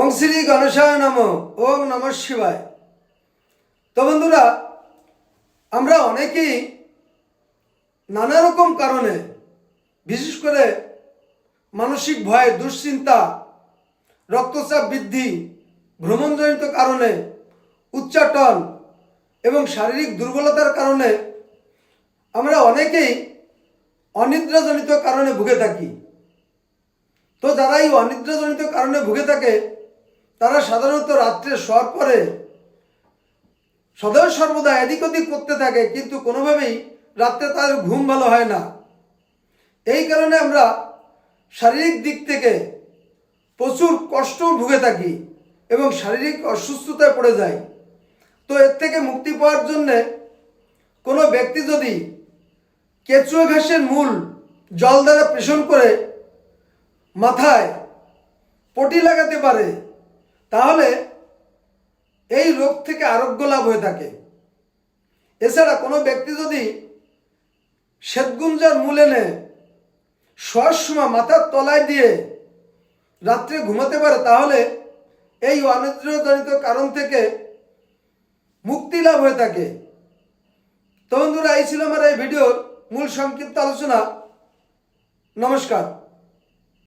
ওং শ্রী গণেশায় নমঃ। ওং নমঃ শিবায়। তো বন্ধুরা, আমরা অনেকেই নানা রকম কারণে, বিশেষ করে মানসিক ভয়, দুশ্চিন্তা, রক্তচাপ বৃদ্ধি, ভ্রমণজনিত কারণে, উচ্চাটন এবং শারীরিক দুর্বলতার কারণে আমরা অনেকেই অনিদ্রাজনিত কারণে ভুগে থাকি। তো যারা এই অনিদ্রাজনিত কারণে ভুগে থাকে তারা সাধারণত রাত্রে শোয়ার পরে সদা সর্বদা এদিক ওদিক করতে থাকে, কিন্তু কোনোভাবেই রাত্রে তাদের ঘুম ভালো হয় না। এই কারণে আমরা শারীরিক দিক থেকে প্রচুর কষ্ট ভুগে থাকি এবং শারীরিক অসুস্থতায় পড়ে যায়। তো এর থেকে মুক্তি পাওয়ার জন্যে কোনো ব্যক্তি যদি কেঁচুয়া ঘাসের মূল জল দ্বারা পেষণ করে মাথায় পটি লাগাতে পারে, তাহলে এই রোগ থেকে আরোগ্য লাভ হয়ে থাকে। এছাড়া কোনো ব্যক্তি যদি শ্বেতগুঞ্জার মূল এনে শোয়ার সময় মাথার তলায় দিয়ে রাত্রে ঘুমাতে পারে, তাহলে এই অনিদ্রাজনিত কারণ থেকে মুক্তি লাভ হয়ে থাকে। তো বন্ধুরা, এই ছিল আমার এই ভিডিওর মূল সংক্ষিপ্ত আলোচনা। নমস্কার।